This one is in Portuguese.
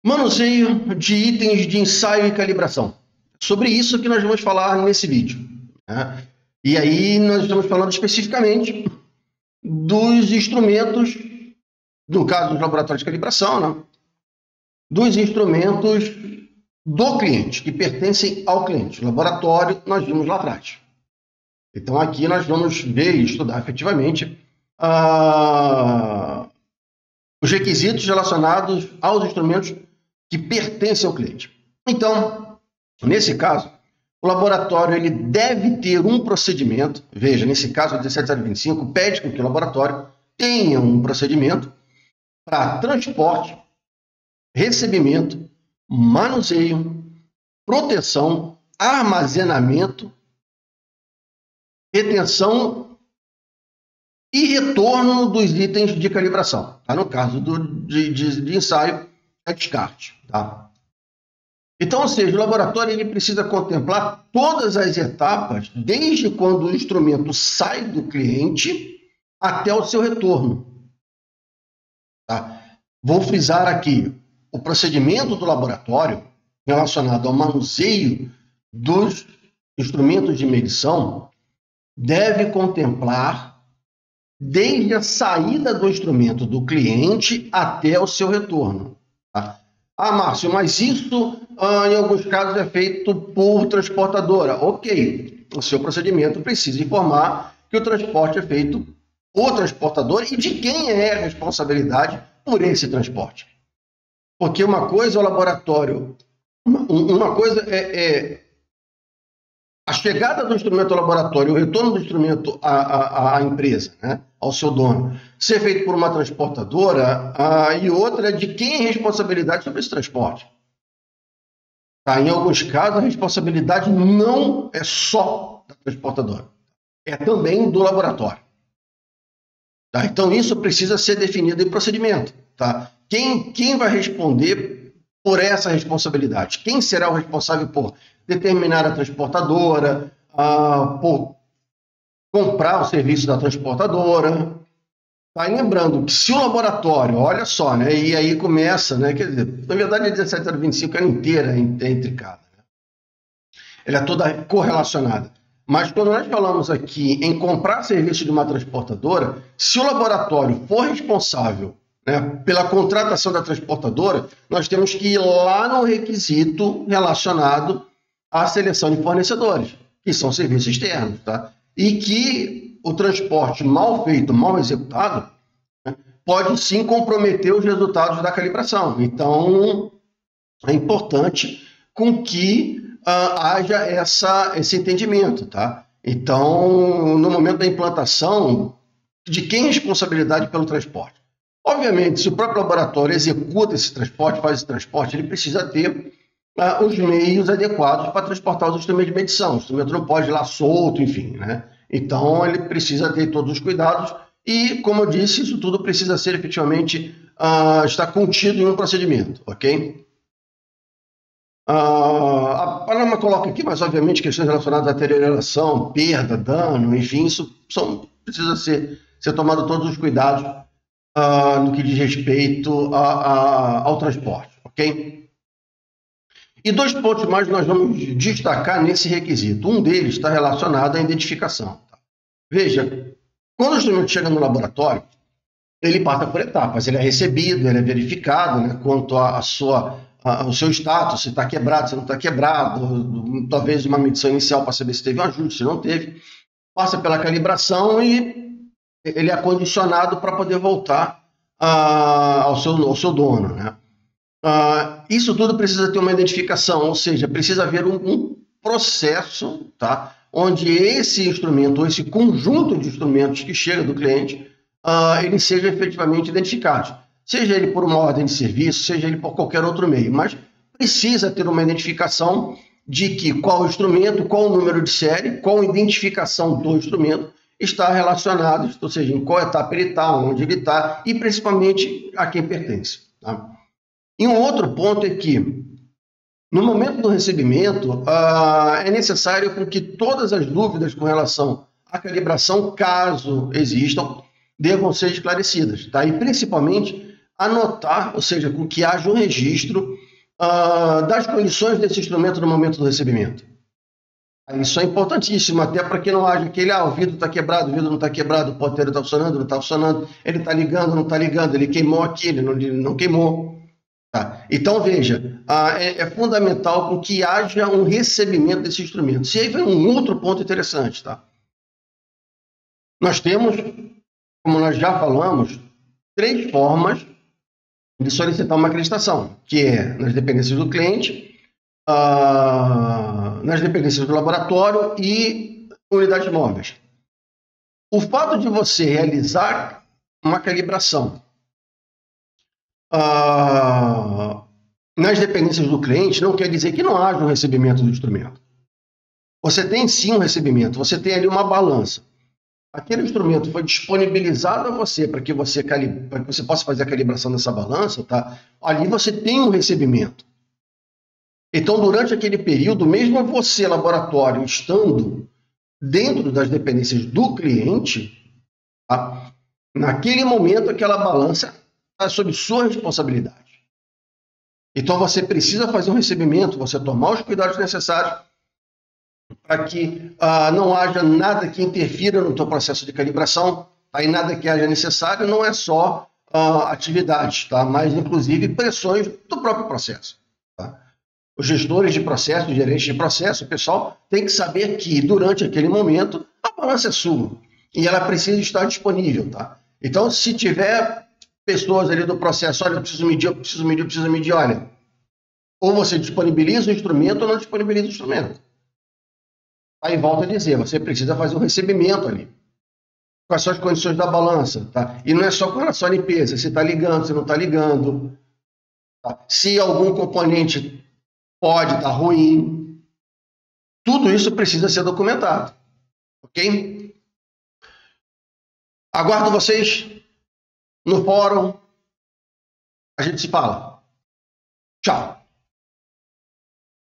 Manuseio de itens de ensaio e calibração. Sobre isso que nós vamos falar nesse vídeo, né? E aí nós estamos falando especificamente dos instrumentos, no caso dos laboratórios de calibração, né? Dos instrumentos do cliente, que pertencem ao cliente. O laboratório nós vimos lá atrás. Então aqui nós vamos ver e estudar efetivamente os requisitos relacionados aos instrumentos que pertencem ao cliente. Então, nesse caso, o laboratório ele deve ter um procedimento. Veja, nesse caso, o 17025 pede que o laboratório tenha um procedimento para transporte, recebimento, manuseio, proteção, armazenamento, retenção e retorno dos itens de calibração. Tá? No caso de ensaio, é descarte. Tá? Então, ou seja, o laboratório ele precisa contemplar todas as etapas, desde quando o instrumento sai do cliente até o seu retorno. Tá? Vou frisar aqui, o procedimento do laboratório relacionado ao manuseio dos instrumentos de medição deve contemplar desde a saída do instrumento do cliente até o seu retorno. Tá? Ah, Márcio, mas isso em alguns casos é feito por transportadora. Ok, o seu procedimento precisa informar que o transporte é feito por transportadora e de quem é a responsabilidade por esse transporte. Porque uma coisa é o laboratório, uma coisa é a chegada do instrumento ao laboratório, o retorno do instrumento à empresa, né, ao seu dono, ser feito por uma transportadora, e outra é de quem é a responsabilidade sobre esse transporte. Tá? Em alguns casos, a responsabilidade não é só da transportadora, é também do laboratório. Tá? Então, isso precisa ser definido em procedimento. Tá? Quem vai responder por essa responsabilidade? Quem será o responsável por determinar a transportadora, por comprar o serviço da transportadora? Tá? E lembrando que se o laboratório, olha só, né, e aí começa, né, quer dizer, na verdade a 17025 é inteira intricada, né? Ela é toda correlacionada. Mas quando nós falamos aqui em comprar serviço de uma transportadora, se o laboratório for responsável, né, pela contratação da transportadora, nós temos que ir lá no requisito relacionado à seleção de fornecedores, que são serviços externos, tá? E que o transporte mal feito, mal executado, né, pode sim comprometer os resultados da calibração. Então, é importante com que haja esse entendimento, tá? Então, no momento da implantação, de quem é a responsabilidade pelo transporte? Obviamente, se o próprio laboratório executa esse transporte, faz esse transporte, ele precisa ter os meios adequados para transportar os instrumentos de medição. O instrumento não pode ir lá solto, enfim, né? Então, ele precisa ter todos os cuidados e, como eu disse, isso tudo precisa ser efetivamente estar contido em um procedimento, ok? A Panama coloca aqui, mas obviamente questões relacionadas à deterioração, perda, dano, enfim, isso precisa ser tomado todos os cuidados no que diz respeito ao transporte, ok? E dois pontos mais nós vamos destacar nesse requisito. Um deles está relacionado à identificação. Tá? Veja, quando o instrumento chega no laboratório, ele passa por etapas. Ele é recebido, ele é verificado, né, quanto o seu status, se está quebrado, se não está quebrado, talvez uma medição inicial para saber se teve um ajuste, se não teve. Passa pela calibração e ele é acondicionado para poder voltar ao seu dono, né? Isso tudo precisa ter uma identificação, ou seja, precisa haver um processo, tá, onde esse instrumento, ou esse conjunto de instrumentos que chega do cliente, ele seja efetivamente identificado. Seja ele por uma ordem de serviço, seja ele por qualquer outro meio, mas precisa ter uma identificação de que qual instrumento, qual o número de série, qual a identificação do instrumento está relacionado, ou seja, em qual etapa ele está, onde ele está e principalmente a quem pertence. Tá? E um outro ponto é que, no momento do recebimento, é necessário que todas as dúvidas com relação à calibração, caso existam, devam ser esclarecidas. Tá? E principalmente anotar, ou seja, com que haja um registro das condições desse instrumento no momento do recebimento. Isso é importantíssimo, até para que não haja aquele, o vidro está quebrado, o vidro não está quebrado, o ponteiro está funcionando, não está funcionando, ele está ligando, não está ligando, ele queimou aqui, ele não queimou. Tá? Então, veja, é fundamental com que haja um recebimento desse instrumento. E aí vem um outro ponto interessante. Tá? Nós temos, como nós já falamos, 3 formas de solicitar uma acreditação, que é nas dependências do cliente, nas dependências do laboratório e unidades móveis. O fato de você realizar uma calibração nas dependências do cliente não quer dizer que não haja um recebimento do instrumento. Você tem sim um recebimento, você tem ali uma balança. Aquele instrumento foi disponibilizado a você para que você possa fazer a calibração dessa balança, tá? Ali você tem um recebimento. Então, durante aquele período, mesmo você, laboratório, estando dentro das dependências do cliente, tá? Naquele momento, aquela balança está sob sua responsabilidade. Então, você precisa fazer um recebimento, você tomar os cuidados necessários para que não haja nada que interfira no teu processo de calibração, tá? E nada que haja necessário, não é só atividades, tá? Mas, inclusive, pressões do próprio processo. Tá? Os gestores de processo, os gerentes de processo, o pessoal tem que saber que, durante aquele momento, a balança é sua e ela precisa estar disponível. Tá? Então, se tiver pessoas ali do processo, olha, eu preciso medir, olha, ou você disponibiliza o instrumento ou não disponibiliza o instrumento. Aí volta a dizer, você precisa fazer um recebimento ali. Quais são as condições da balança? Tá? E não é só com relação à limpeza, se está ligando, se não está ligando. Tá? Se algum componente pode estar ruim. Tudo isso precisa ser documentado. Ok? Aguardo vocês no fórum. A gente se fala. Tchau.